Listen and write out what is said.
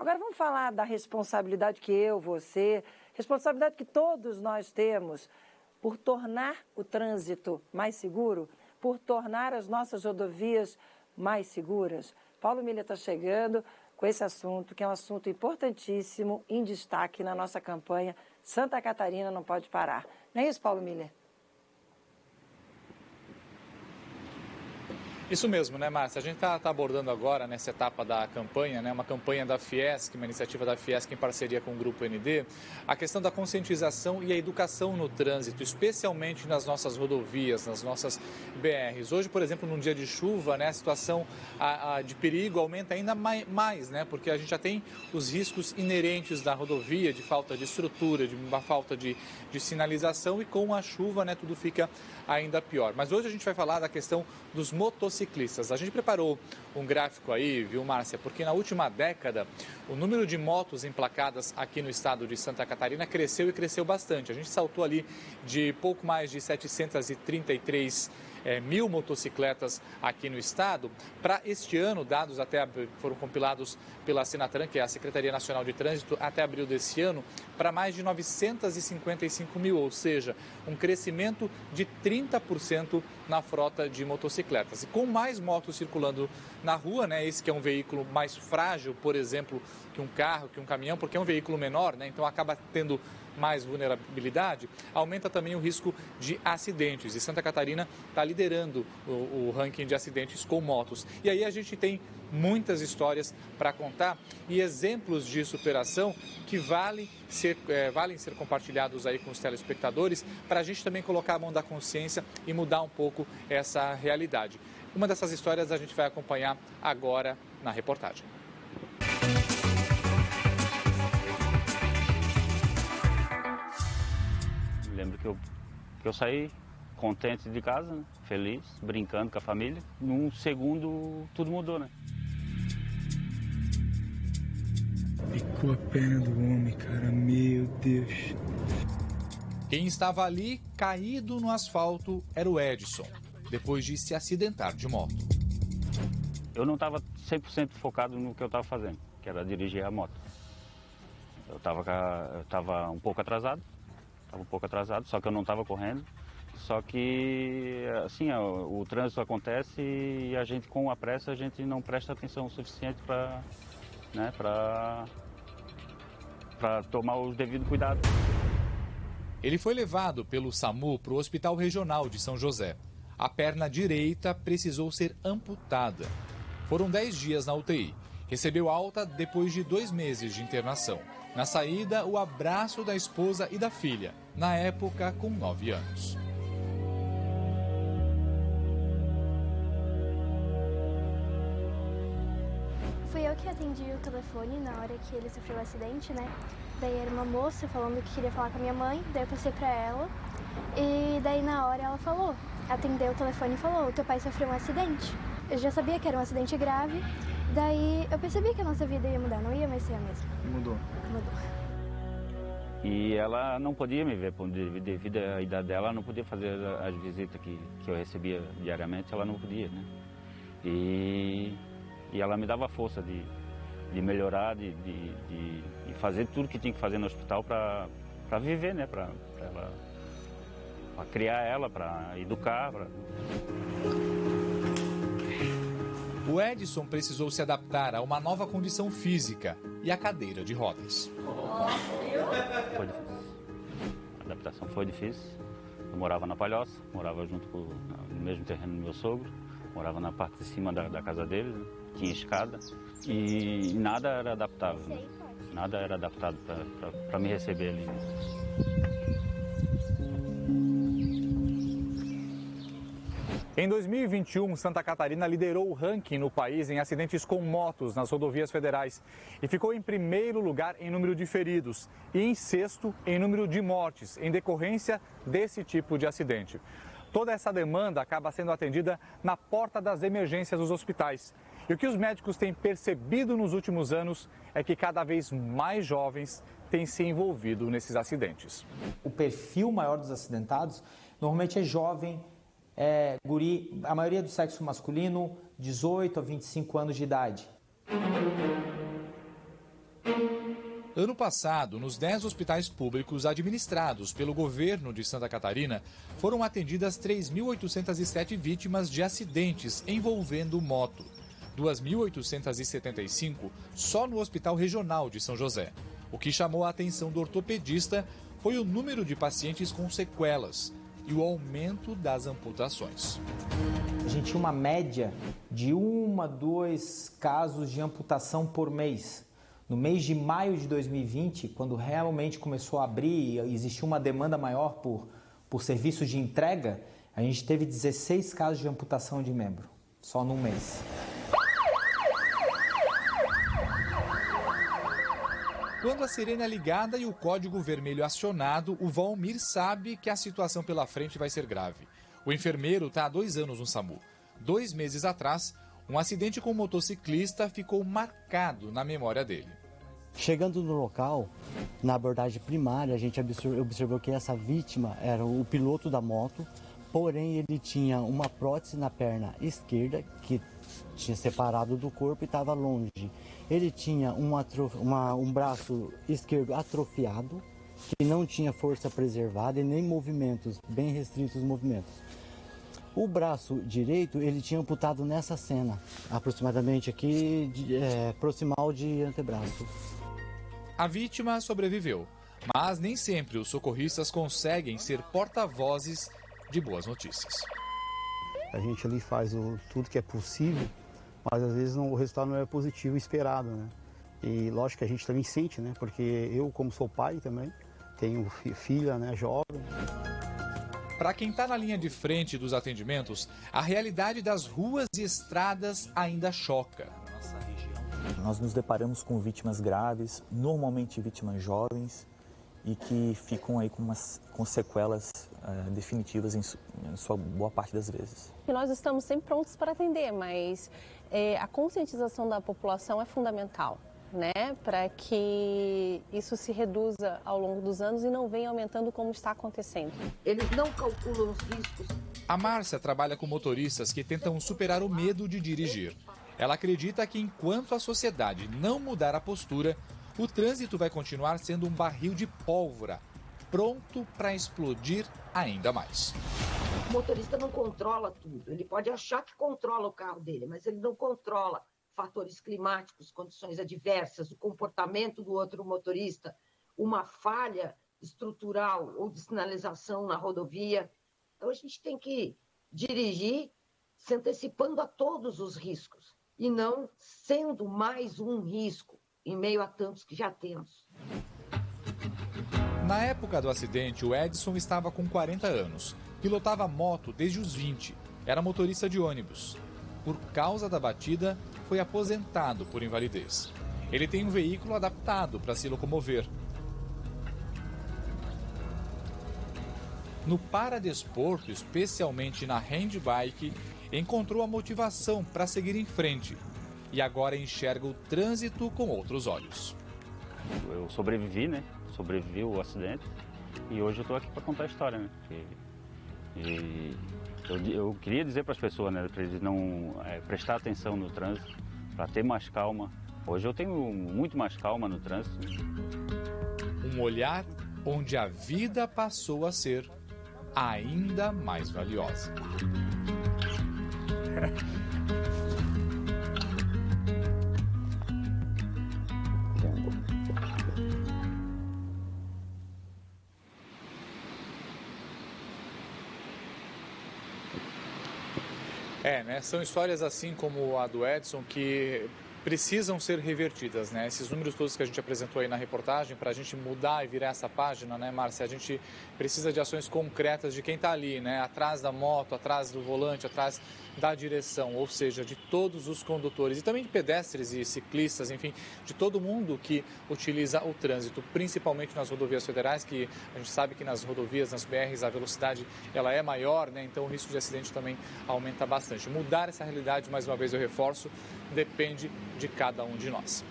Agora vamos falar da responsabilidade que eu, você, responsabilidade que todos nós temos por tornar o trânsito mais seguro, por tornar as nossas rodovias mais seguras. Paulo Miller está chegando com esse assunto, que é um assunto importantíssimo, em destaque na nossa campanha Santa Catarina Não Pode Parar. Não é isso, Paulo Miller? Isso mesmo, né, Márcia? A gente está abordando agora, nessa etapa da campanha, né, uma campanha da Fiesc, uma iniciativa da Fiesc em parceria com o Grupo ND, a questão da conscientização e a educação no trânsito, especialmente nas nossas rodovias, nas nossas BRs. Hoje, por exemplo, num dia de chuva, né, a situação de perigo aumenta ainda mais, né, porque a gente já tem os riscos inerentes da rodovia, de falta de estrutura, de uma falta de sinalização, e com a chuva, né, tudo fica ainda pior. Mas hoje a gente vai falar da questão dos motociclistas. A gente preparou um gráfico aí, viu, Márcia? Porque na última década, o número de motos emplacadas aqui no estado de Santa Catarina cresceu e cresceu bastante. A gente saltou ali de pouco mais de 733 mil motocicletas aqui no estado. Para este ano, dados até foram compilados pela Senatran, que é a Secretaria Nacional de Trânsito, até abril desse ano, para mais de 955 mil, ou seja, um crescimento de 30% na frota de motocicletas. E com mais motos circulando na rua, né, esse que é um veículo mais frágil, por exemplo, que um carro, que um caminhão, porque é um veículo menor, né, então acaba tendo mais vulnerabilidade, aumenta também o risco de acidentes. E Santa Catarina está liderando o ranking de acidentes com motos. E aí a gente tem muitas histórias para contar e exemplos de superação que valem ser compartilhados aí com os telespectadores, para a gente também colocar a mão da consciência e mudar um pouco essa realidade. Uma dessas histórias a gente vai acompanhar agora na reportagem. Lembro que eu saí contente de casa, né? Feliz, brincando com a família. Num segundo, tudo mudou, né? Picou a perna do homem, cara. Meu Deus. Quem estava ali, caído no asfalto, era o Edson, depois de se acidentar de moto. Eu não estava 100% focado no que eu estava fazendo, que era dirigir a moto. Eu estava um pouco atrasado. Só que eu não estava correndo. Só que, assim, o trânsito acontece e a gente, com a pressa, a gente não presta atenção o suficiente para tomar o devido cuidado. Ele foi levado pelo SAMU para o Hospital Regional de São José. A perna direita precisou ser amputada. Foram 10 dias na UTI. Recebeu alta depois de 2 meses de internação. Na saída, o abraço da esposa e da filha, na época com 9 anos. Fui eu que atendi o telefone na hora que ele sofreu o acidente, né? Daí era uma moça falando que queria falar com a minha mãe, daí eu passei pra ela. E daí na hora ela falou, atendeu o telefone e falou, o teu pai sofreu um acidente. Eu já sabia que era um acidente grave. Daí eu percebi que a nossa vida ia mudar, não ia mais ser a mesma. Mudou. E ela não podia me ver, devido à idade dela, ela não podia fazer as visitas que eu recebia diariamente, ela não podia, né? E ela me dava força de melhorar, de fazer tudo que tinha que fazer no hospital para viver, né? Para criar ela, para educar. O Edson precisou se adaptar a uma nova condição física e a cadeira de rodas. Foi difícil. A adaptação foi difícil. Eu morava na Palhoça, morava no mesmo terreno do meu sogro, morava na parte de cima da casa dele, né? Tinha escada e nada era adaptável, né? Nada era adaptado para me receber ali. Em 2021, Santa Catarina liderou o ranking no país em acidentes com motos nas rodovias federais e ficou em primeiro lugar em número de feridos e em sexto em número de mortes em decorrência desse tipo de acidente. Toda essa demanda acaba sendo atendida na porta das emergências dos hospitais. E o que os médicos têm percebido nos últimos anos é que cada vez mais jovens têm se envolvido nesses acidentes. O perfil maior dos acidentados normalmente é jovem, guri, a maioria do sexo masculino, 18 a 25 anos de idade. Ano passado, nos 10 hospitais públicos administrados pelo governo de Santa Catarina, foram atendidas 3.807 vítimas de acidentes envolvendo moto. 2.875 só no Hospital Regional de São José. O que chamou a atenção do ortopedista foi o número de pacientes com sequelas e o aumento das amputações. A gente tinha uma média de 1 a 2 casos de amputação por mês. No mês de maio de 2020, quando realmente começou a abrir e existiu uma demanda maior por serviços de entrega, a gente teve 16 casos de amputação de membro, só num mês. Quando a sirene é ligada e o código vermelho acionado, o Valmir sabe que a situação pela frente vai ser grave. O enfermeiro está há 2 anos no SAMU. 2 meses atrás, um acidente com um motociclista ficou marcado na memória dele. Chegando no local, na abordagem primária, a gente observou que essa vítima era o piloto da moto, porém ele tinha uma prótese na perna esquerda que tinha separado do corpo e estava longe. Ele tinha um braço esquerdo atrofiado, que não tinha força preservada e nem movimentos, bem restritos os movimentos. O braço direito ele tinha amputado nessa cena, aproximadamente aqui, proximal de antebraço. A vítima sobreviveu, mas nem sempre os socorristas conseguem ser porta-vozes de boas notícias. A gente ali faz tudo que é possível, mas às vezes o resultado não é positivo esperado, né? E lógico que a gente também sente, né? Porque eu, como sou pai também, tenho filha, né, jovem. Para quem está na linha de frente dos atendimentos, a realidade das ruas e estradas ainda choca. Nós nos deparamos com vítimas graves, normalmente vítimas jovens, e que ficam aí com sequelas definitivas em sua boa parte das vezes. E nós estamos sempre prontos para atender, mas a conscientização da população é fundamental, né, para que isso se reduza ao longo dos anos e não venha aumentando como está acontecendo. Eles não calculam os riscos. A Márcia trabalha com motoristas que tentam superar o medo de dirigir. Ela acredita que enquanto a sociedade não mudar a postura, o trânsito vai continuar sendo um barril de pólvora, pronto para explodir ainda mais. O motorista não controla tudo. Ele pode achar que controla o carro dele, mas ele não controla fatores climáticos, condições adversas, o comportamento do outro motorista, uma falha estrutural ou de sinalização na rodovia. Então a gente tem que dirigir se antecipando a todos os riscos e não sendo mais um risco em meio a tantos que já temos. Na época do acidente, o Edson estava com 40 anos. Pilotava moto desde os 20. Era motorista de ônibus. Por causa da batida, foi aposentado por invalidez. Ele tem um veículo adaptado para se locomover. No paradesporto, especialmente na handbike, encontrou a motivação para seguir em frente. E agora enxerga o trânsito com outros olhos. Eu sobrevivi, né? Sobrevivi ao acidente e hoje eu estou aqui para contar a história, né? Eu queria dizer para as pessoas, né? Para eles não prestar atenção no trânsito, para ter mais calma. Hoje eu tenho muito mais calma no trânsito. Um olhar onde a vida passou a ser ainda mais valiosa. Né? São histórias assim como a do Edson que precisam ser revertidas, né? Esses números todos que a gente apresentou aí na reportagem, para a gente mudar e virar essa página, né, Márcia? A gente precisa de ações concretas de quem está ali, né? Atrás da moto, atrás do volante, atrás da direção, ou seja, de todos os condutores e também de pedestres e ciclistas, enfim, de todo mundo que utiliza o trânsito, principalmente nas rodovias federais, que a gente sabe que nas rodovias, nas BRs, a velocidade ela é maior, né? Então o risco de acidente também aumenta bastante. Mudar essa realidade, mais uma vez eu reforço, depende de cada um de nós.